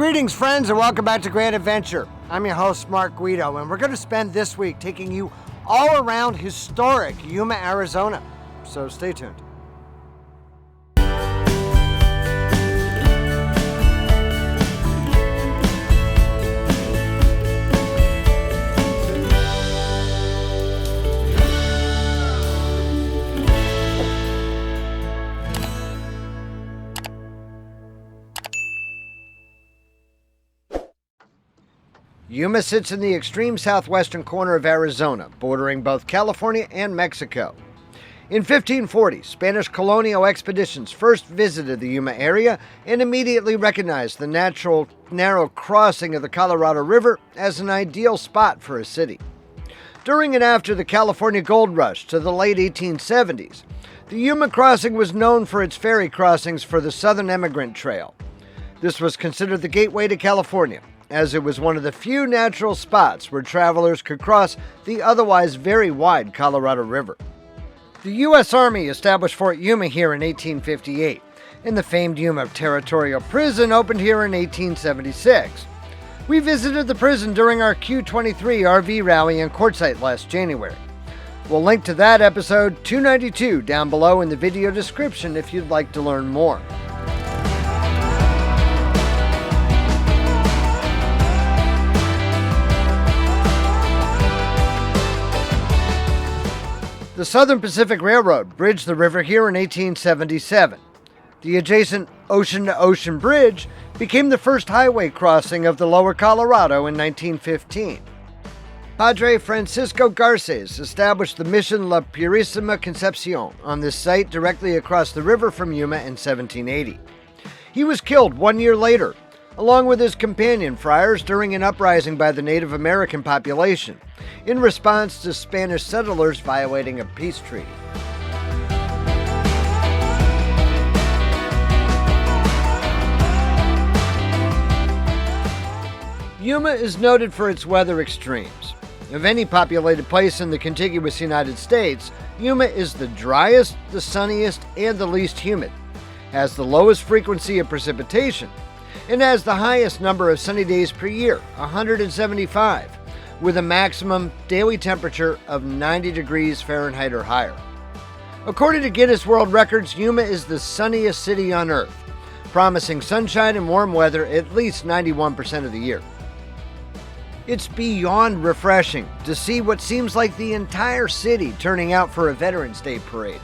Greetings, friends, and welcome back to Great Adventure. I'm your host, Mark Guido, and we're going to spend this week taking you all around historic Yuma, Arizona. So stay tuned. Yuma sits in the extreme southwestern corner of Arizona, bordering both California and Mexico. In 1540, Spanish colonial expeditions first visited the Yuma area and immediately recognized the natural narrow crossing of the Colorado River as an ideal spot for a city. During and after the California Gold Rush to the late 1870s, the Yuma crossing was known for its ferry crossings for the Southern Emigrant Trail. This was considered the gateway to California, as it was one of the few natural spots where travelers could cross the otherwise very wide Colorado River. The U.S. Army established Fort Yuma here in 1858, and the famed Yuma Territorial Prison opened here in 1876. We visited the prison during our Q23 RV rally in Quartzsite last January. We'll link to that episode 292 down below in the video description if you'd like to learn more. The Southern Pacific Railroad bridged the river here in 1877. The adjacent ocean-to-ocean bridge became the first highway crossing of the lower Colorado in 1915. Padre Francisco Garces established the Mission La Purísima Concepción on this site directly across the river from Yuma in 1780. He was killed 1 year later, along with his companion friars during an uprising by the Native American population, in response to Spanish settlers violating a peace treaty. Yuma is noted for its weather extremes. Of any populated place in the contiguous United States, Yuma is the driest, the sunniest, and the least humid, has the lowest frequency of precipitation, and has the highest number of sunny days per year, 175, with a maximum daily temperature of 90 degrees Fahrenheit or higher. According to Guinness World Records, Yuma is the sunniest city on Earth, promising sunshine and warm weather at least 91% of the year. It's beyond refreshing to see what seems like the entire city turning out for a Veterans Day parade.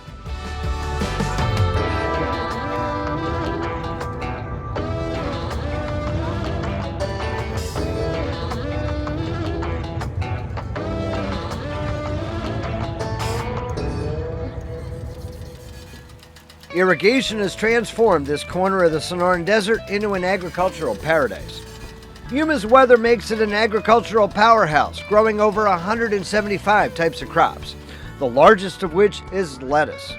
Irrigation has transformed this corner of the Sonoran Desert into an agricultural paradise. Yuma's weather makes it an agricultural powerhouse, growing over 175 types of crops, the largest of which is lettuce.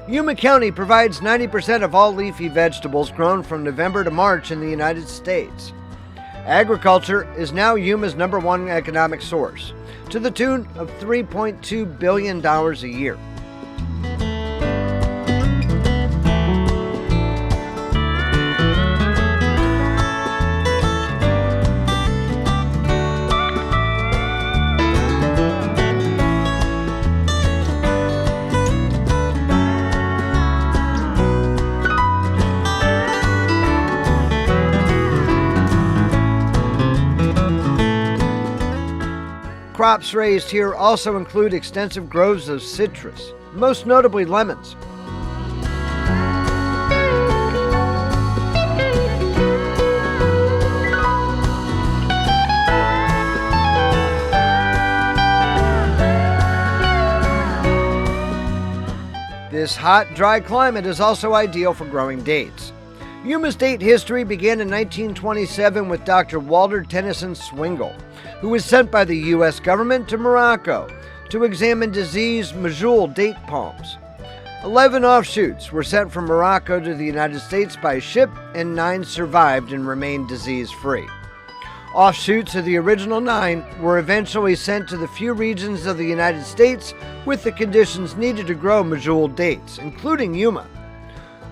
Yuma County provides 90% of all leafy vegetables grown from November to March in the United States. Agriculture is now Yuma's #1 economic source, to the tune of $3.2 billion a year. Crops raised here also include extensive groves of citrus, most notably lemons. This hot, dry climate is also ideal for growing dates. Yuma's date history began in 1927 with Dr. Walter Tennyson Swingle, who was sent by the U.S. government to Morocco to examine diseased Majul date palms. 11 offshoots were sent from Morocco to the United States by ship, and 9 survived and remained disease-free. Offshoots of the original 9 were eventually sent to the few regions of the United States with the conditions needed to grow Majul dates, including Yuma.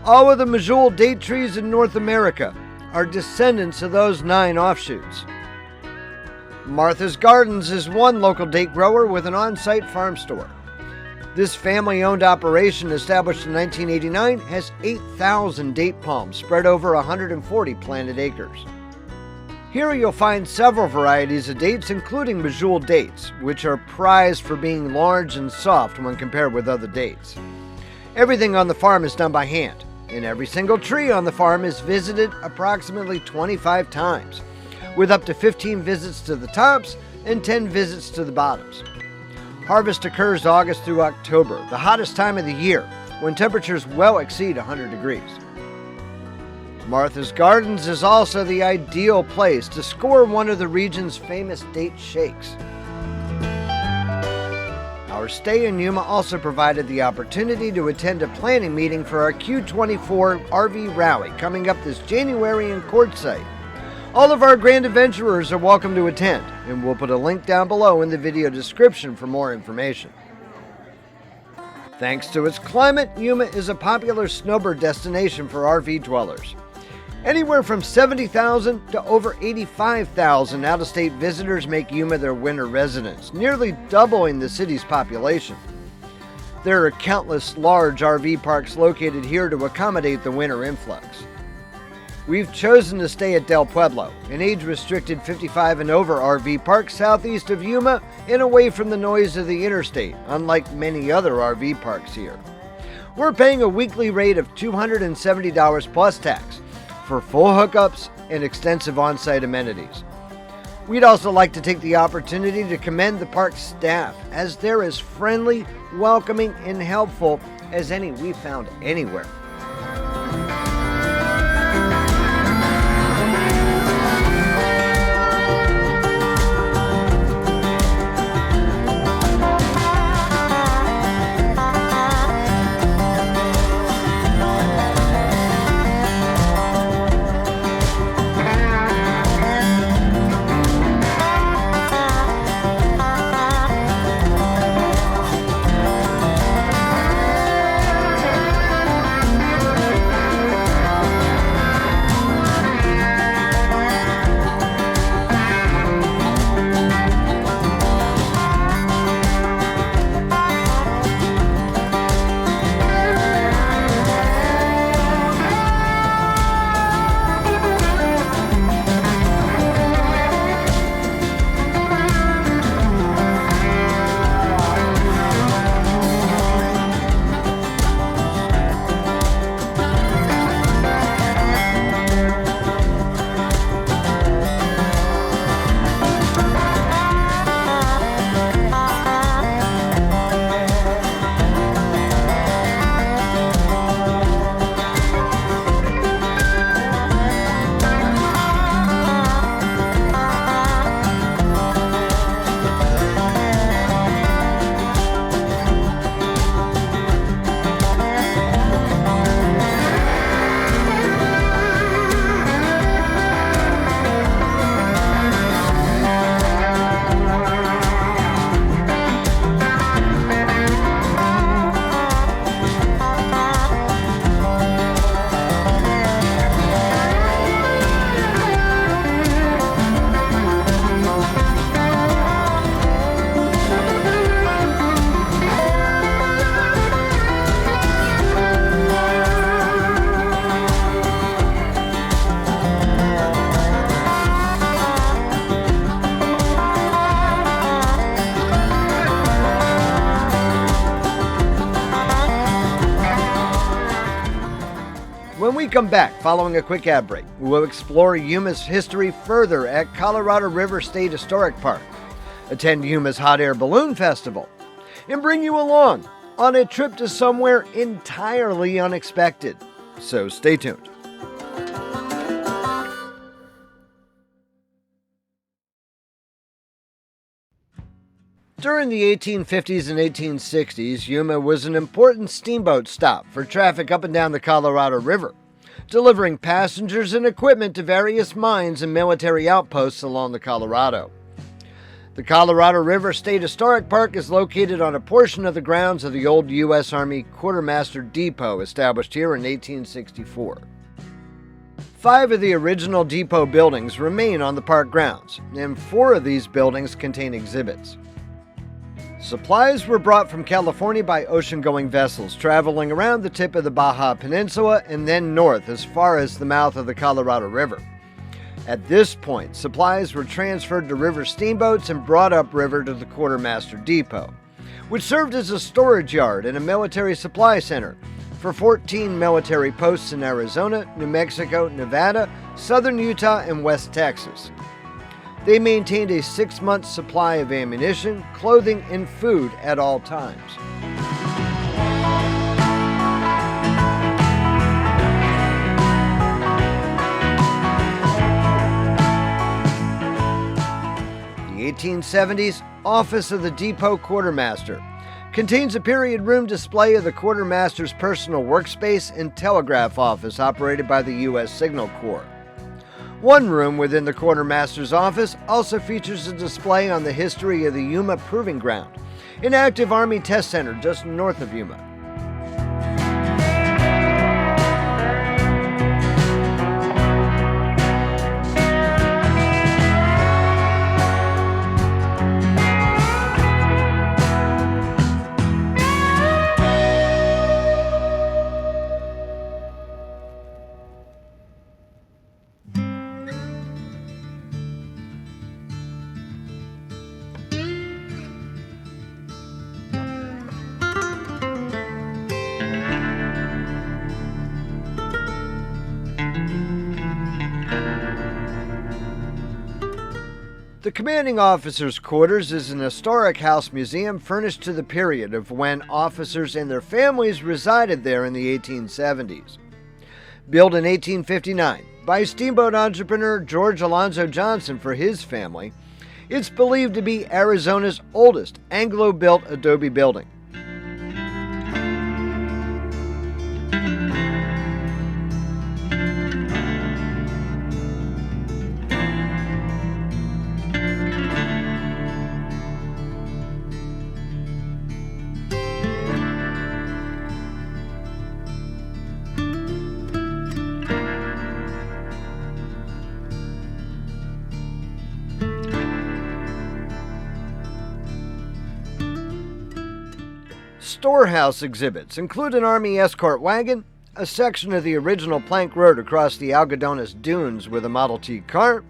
All of the Majul date trees in North America are descendants of those 9 offshoots. Martha's Gardens is one local date grower with an on-site farm store. This family-owned operation, established in 1989, has 8,000 date palms spread over 140 planted acres. Here you'll find several varieties of dates, including bejeweled dates, which are prized for being large and soft when compared with other dates. Everything on the farm is done by hand, and every single tree on the farm is visited approximately 25 times, with up to 15 visits to the tops and 10 visits to the bottoms. Harvest occurs August through October, the hottest time of the year, when temperatures well exceed 100 degrees. Martha's Gardens is also the ideal place to score one of the region's famous date shakes. Our stay in Yuma also provided the opportunity to attend a planning meeting for our Q24 RV rally coming up this January in Quartzsite. All of our grand adventurers are welcome to attend, and we'll put a link down below in the video description for more information. Thanks to its climate, Yuma is a popular snowbird destination for RV dwellers. Anywhere from 70,000 to over 85,000 out-of-state visitors make Yuma their winter residence, nearly doubling the city's population. There are countless large RV parks located here to accommodate the winter influx. We've chosen to stay at Del Pueblo, an age-restricted 55 and over RV park southeast of Yuma and away from the noise of the interstate, unlike many other RV parks here. We're paying a weekly rate of $270 plus tax for full hookups and extensive on-site amenities. We'd also like to take the opportunity to commend the park staff, as they're as friendly, welcoming, and helpful as any we've found anywhere. When we come back, following a quick ad break, we will explore Yuma's history further at Colorado River State Historic Park, attend Yuma's Hot Air Balloon Festival, and bring you along on a trip to somewhere entirely unexpected. So stay tuned. During the 1850s and 1860s, Yuma was an important steamboat stop for traffic up and down the Colorado River, delivering passengers and equipment to various mines and military outposts along the Colorado. The Colorado River State Historic Park is located on a portion of the grounds of the old U.S. Army Quartermaster Depot established here in 1864. 5 of the original depot buildings remain on the park grounds, and 4 of these buildings contain exhibits. Supplies were brought from California by ocean-going vessels traveling around the tip of the Baja Peninsula and then north as far as the mouth of the Colorado River. At this point, supplies were transferred to river steamboats and brought upriver to the Quartermaster Depot, which served as a storage yard and a military supply center for 14 military posts in Arizona, New Mexico, Nevada, southern Utah, and West Texas. They maintained a 6-month supply of ammunition, clothing, and food at all times. The 1870s Office of the Depot Quartermaster contains a period room display of the quartermaster's personal workspace and telegraph office operated by the U.S. Signal Corps. One room within the quartermaster's office also features a display on the history of the Yuma Proving Ground, an active Army test center just north of Yuma. The commanding officer's quarters is an historic house museum furnished to the period of when officers and their families resided there in the 1870s. Built in 1859 by steamboat entrepreneur George Alonzo Johnson for his family, it's believed to be Arizona's oldest Anglo-built adobe building. Storehouse exhibits include an Army escort wagon, a section of the original plank road across the Algodones Dunes with a Model T cart,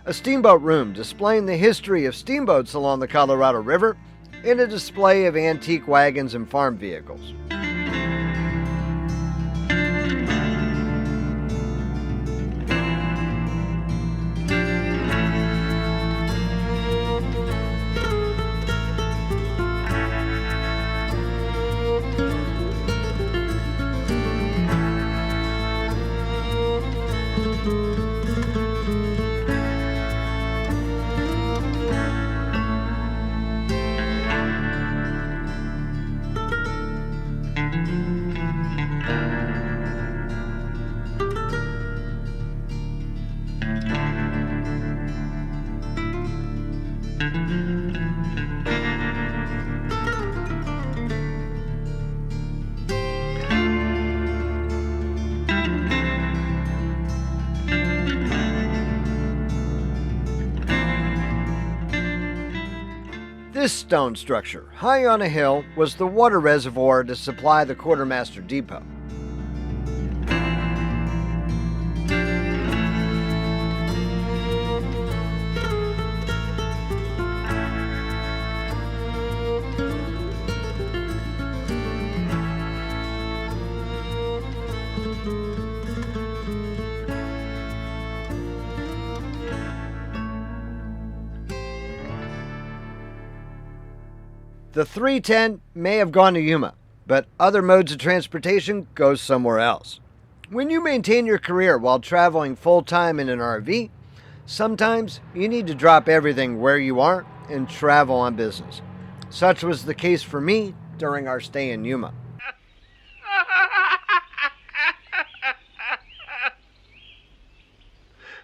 a steamboat room displaying the history of steamboats along the Colorado River, and a display of antique wagons and farm vehicles. This stone structure, high on a hill, was the water reservoir to supply the Quartermaster Depot. The 310 may have gone to Yuma, but other modes of transportation go somewhere else. When you maintain your career while traveling full-time in an RV, sometimes you need to drop everything where you are and travel on business. Such was the case for me during our stay in Yuma.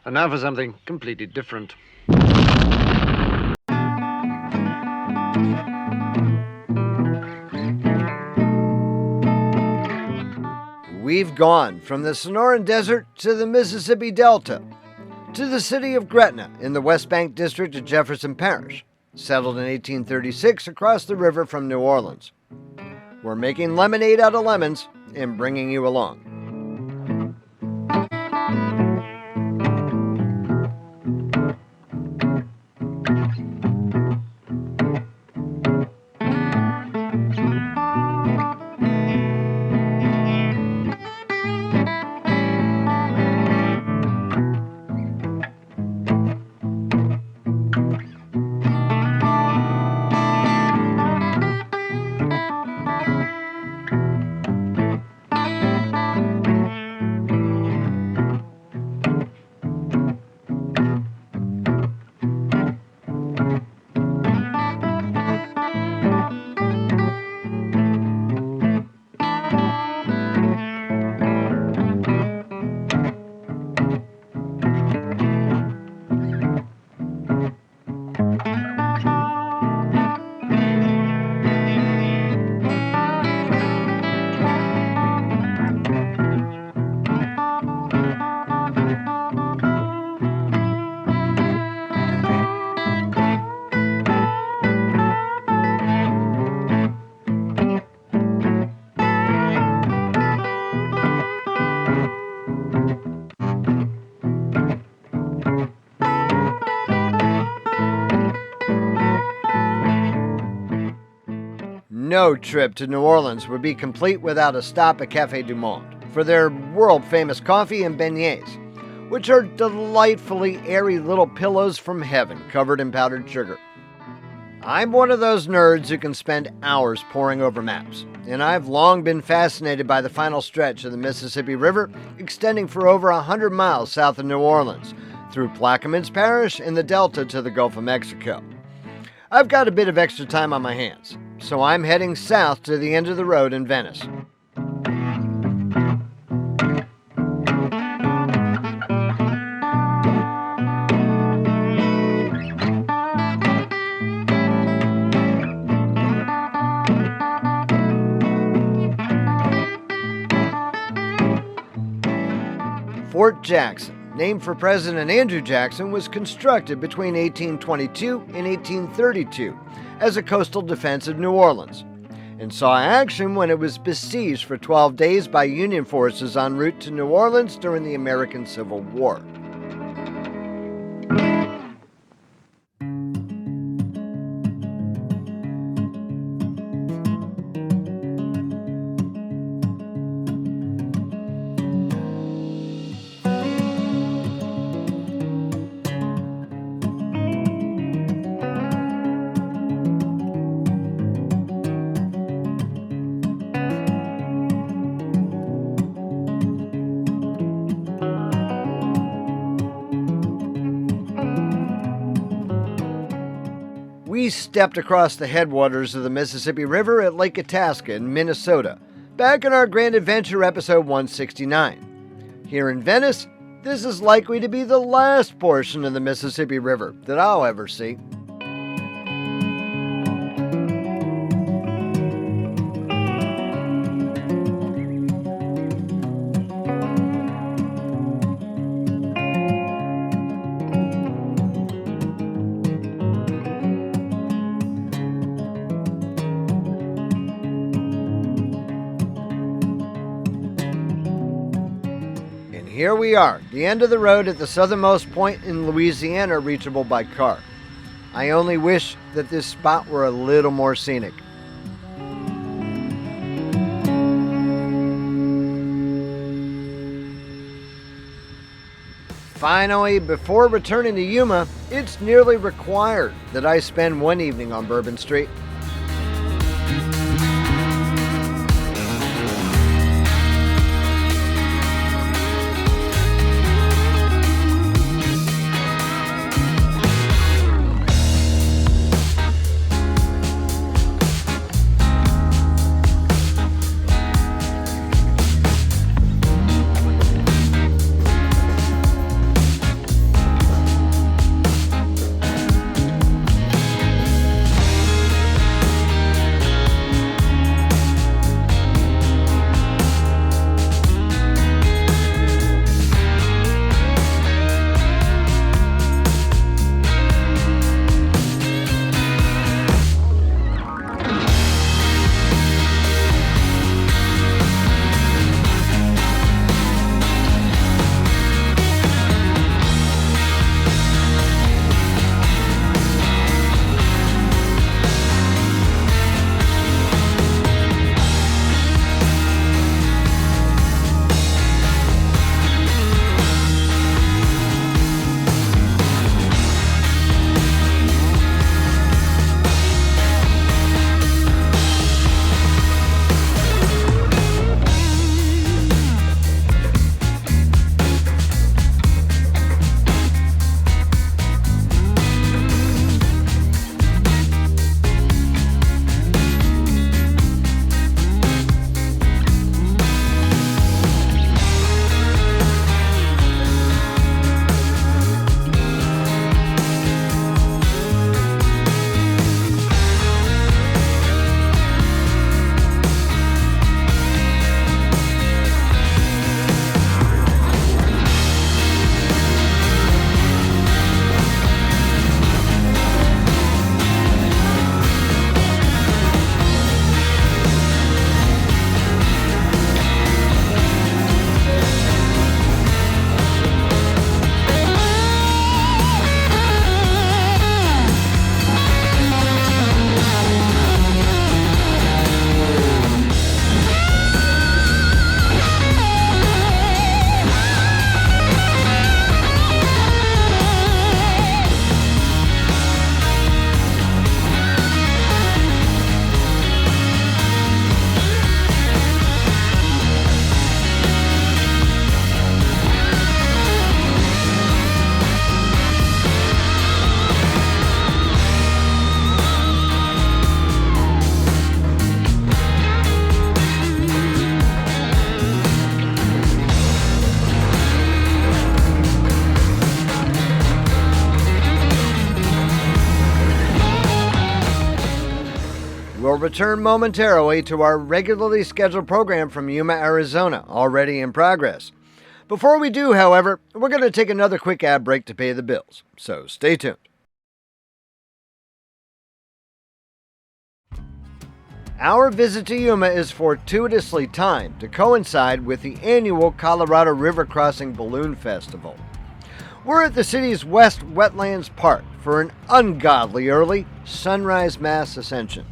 And now for something completely different. We We've gone from the Sonoran Desert to the Mississippi Delta, to the city of Gretna in the West Bank district of Jefferson Parish, settled in 1836 across the river from New Orleans. We're making lemonade out of lemons and bringing you along. No trip to New Orleans would be complete without a stop at Café du Monde for their world-famous coffee and beignets, which are delightfully airy little pillows from heaven covered in powdered sugar. I'm one of those nerds who can spend hours poring over maps, and I've long been fascinated by the final stretch of the Mississippi River extending for over 100 miles south of New Orleans, through Plaquemines Parish and the Delta to the Gulf of Mexico. I've got a bit of extra time on my hands, so I'm heading south to the end of the road in Venice. Fort Jackson, named for President Andrew Jackson, was constructed between 1822 and 1832 as a coastal defense of New Orleans, and saw action when it was besieged for 12 days by Union forces en route to New Orleans during the American Civil War. We stepped across the headwaters of the Mississippi River at Lake Itasca in Minnesota, back in our Grand Adventure episode 169. Here in Venice, this is likely to be the last portion of the Mississippi River that I'll ever see. Here we are, the end of the road at the southernmost point in Louisiana reachable by car. I only wish that this spot were a little more scenic. Finally, before returning to Yuma, it's nearly required that I spend one evening on Bourbon Street. will return momentarily to our regularly scheduled program from Yuma, Arizona, already in progress. Before we do, however, we're going to take another quick ad break to pay the bills, so stay tuned. Our visit to Yuma is fortuitously timed to coincide with the annual Colorado River Crossing Balloon Festival. We're at the city's West Wetlands Park for an ungodly early sunrise mass ascension.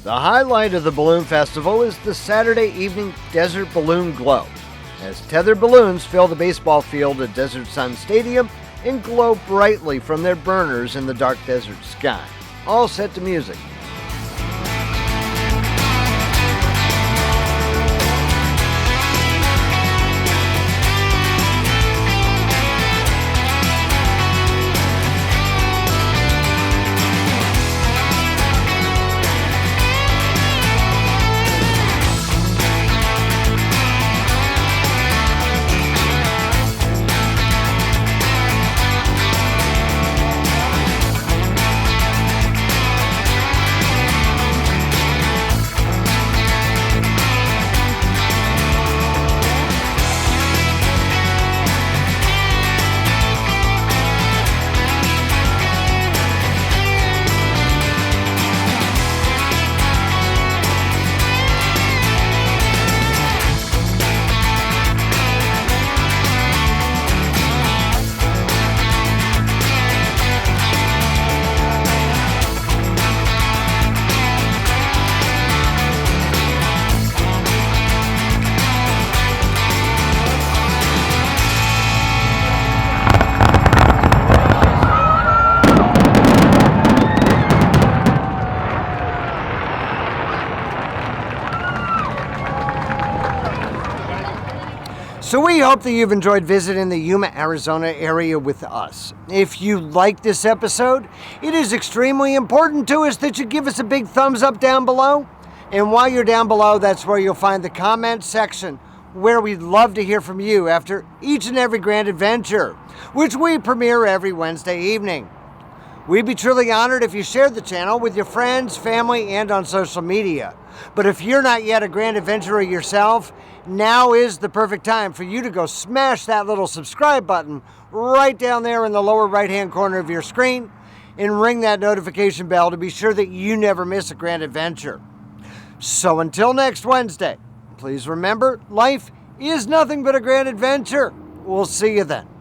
The highlight of the Balloon Festival is the Saturday evening Desert Balloon Glow, as tethered balloons fill the baseball field at Desert Sun Stadium and glow brightly from their burners in the dark desert sky, all set to music. So we hope that you've enjoyed visiting the Yuma, Arizona area with us. If you like this episode, it is extremely important to us that you give us a big thumbs up down below. And while you're down below, that's where you'll find the comment section, where we'd love to hear from you after each and every grand adventure, which we premiere every Wednesday evening. We'd be truly honored if you shared the channel with your friends, family, and on social media. But if you're not yet a grand adventurer yourself, now is the perfect time for you to go smash that little subscribe button right down there in the lower right-hand corner of your screen and ring that notification bell to be sure that you never miss a grand adventure. So until next Wednesday, please remember, life is nothing but a grand adventure. We'll see you then.